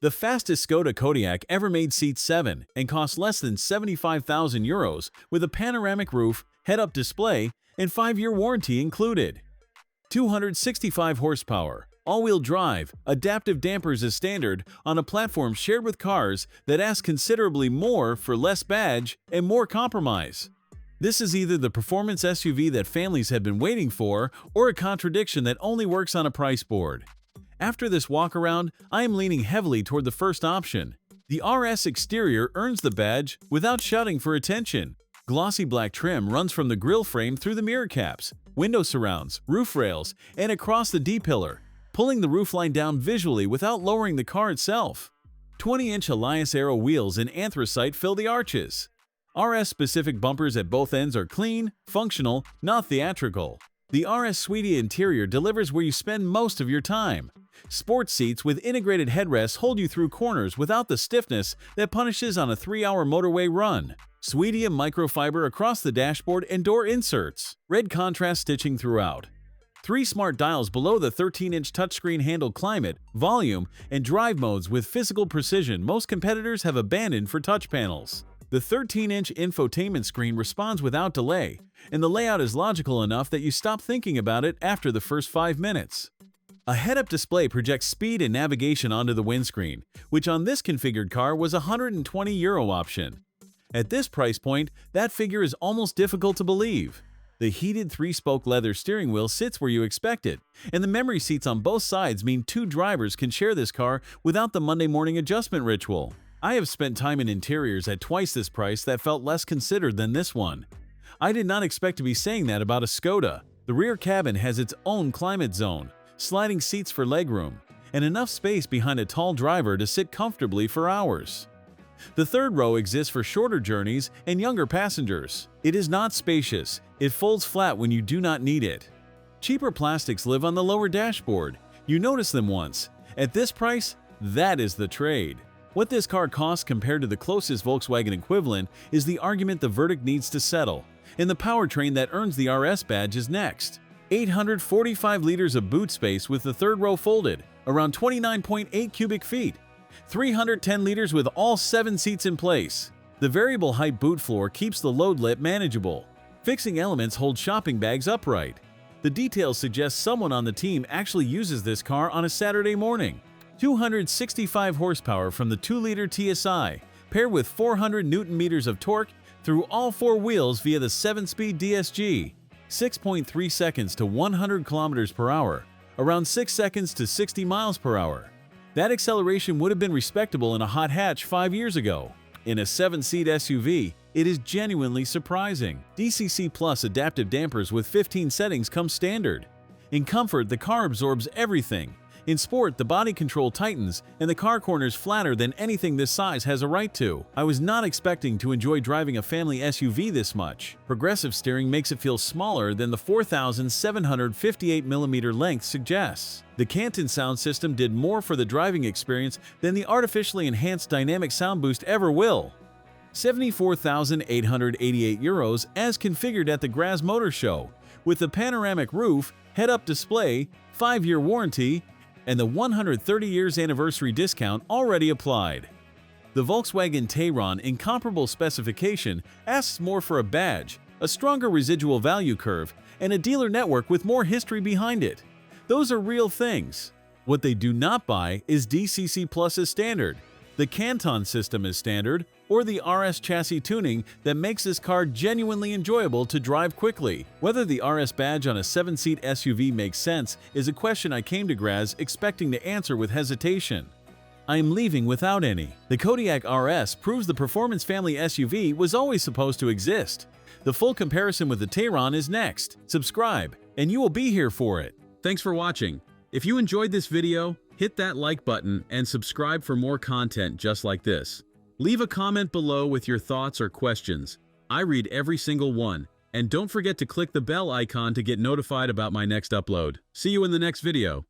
The fastest SKODA Kodiaq ever made seats 7 and costs less than €75,000 with a panoramic roof, head-up display, and 5-year warranty included. 265 horsepower, all-wheel drive, adaptive dampers as standard on a platform shared with cars that ask considerably more for less badge and more compromise. This is either the performance SUV that families have been waiting for or a contradiction that only works on a price board. After this walk-around, I am leaning heavily toward the first option. The RS exterior earns the badge without shouting for attention. Glossy black trim runs from the grille frame through the mirror caps, window surrounds, roof rails, and across the D-pillar, pulling the roofline down visually without lowering the car itself. 20-inch Elias Aero wheels in anthracite fill the arches. RS-specific bumpers at both ends are clean, functional, not theatrical. The RS Suedia interior delivers where you spend most of your time. Sports seats with integrated headrests hold you through corners without the stiffness that punishes on a 3-hour motorway run. Suedia microfiber across the dashboard and door inserts. Red contrast stitching throughout. 3 smart dials below the 13-inch touchscreen handle climate, volume, and drive modes with physical precision most competitors have abandoned for touch panels. The 13-inch infotainment screen responds without delay, and the layout is logical enough that you stop thinking about it after the first 5 minutes. A head-up display projects speed and navigation onto the windscreen, which on this configured car was a €120 option. At this price point, that figure is almost difficult to believe. The heated 3-spoke leather steering wheel sits where you expect it, and the memory seats on both sides mean 2 drivers can share this car without the Monday morning adjustment ritual. I have spent time in interiors at twice this price that felt less considered than this one. I did not expect to be saying that about a SKODA. The rear cabin has its own climate zone, sliding seats for legroom, and enough space behind a tall driver to sit comfortably for hours. The third row exists for shorter journeys and younger passengers. It is not spacious, it folds flat when you do not need it. Cheaper plastics live on the lower dashboard. You notice them once. At this price, that is the trade. What this car costs compared to the closest Volkswagen equivalent is the argument the verdict needs to settle, and the powertrain that earns the RS badge is next. 845 liters of boot space with the third row folded, around 29.8 cubic feet. 310 liters with all 7 seats in place. The variable height boot floor keeps the load lip manageable. Fixing elements hold shopping bags upright. The details suggest someone on the team actually uses this car on a Saturday morning. 265 horsepower from the 2-liter TSI, paired with 400 Nm of torque through all 4 wheels via the 7-speed DSG. 6.3 seconds to 100 km per hour, around 6 seconds to 60 miles per hour. That acceleration would have been respectable in a hot hatch 5 years ago. In a 7-seat SUV, it is genuinely surprising. DCC Plus adaptive dampers with 15 settings come standard. In comfort, the car absorbs everything. In sport, the body control tightens and the car corners flatter than anything this size has a right to. I was not expecting to enjoy driving a family SUV this much. Progressive steering makes it feel smaller than the 4,758mm length suggests. The Canton sound system did more for the driving experience than the artificially enhanced dynamic sound boost ever will. €74,888 as configured at the Graz Motor Show, with the panoramic roof, head-up display, 5-year warranty, and the 130 years anniversary discount already applied. The Volkswagen Tayron in comparable specification asks more for a badge, a stronger residual value curve, and a dealer network with more history behind it. Those are real things. What they do not buy is DCC Plus as standard, the Canton system as standard, or the RS chassis tuning that makes this car genuinely enjoyable to drive quickly. Whether the RS badge on a 7-seat SUV makes sense is a question I came to Graz expecting to answer with hesitation. I am leaving without any. The Kodiaq RS proves the performance family SUV was always supposed to exist. The full comparison with the Tayron is next. Subscribe, and you will be here for it. Thanks for watching. If you enjoyed this video, hit that like button and subscribe for more content just like this. Leave a comment below with your thoughts or questions. I read every single one, and don't forget to click the bell icon to get notified about my next upload. See you in the next video.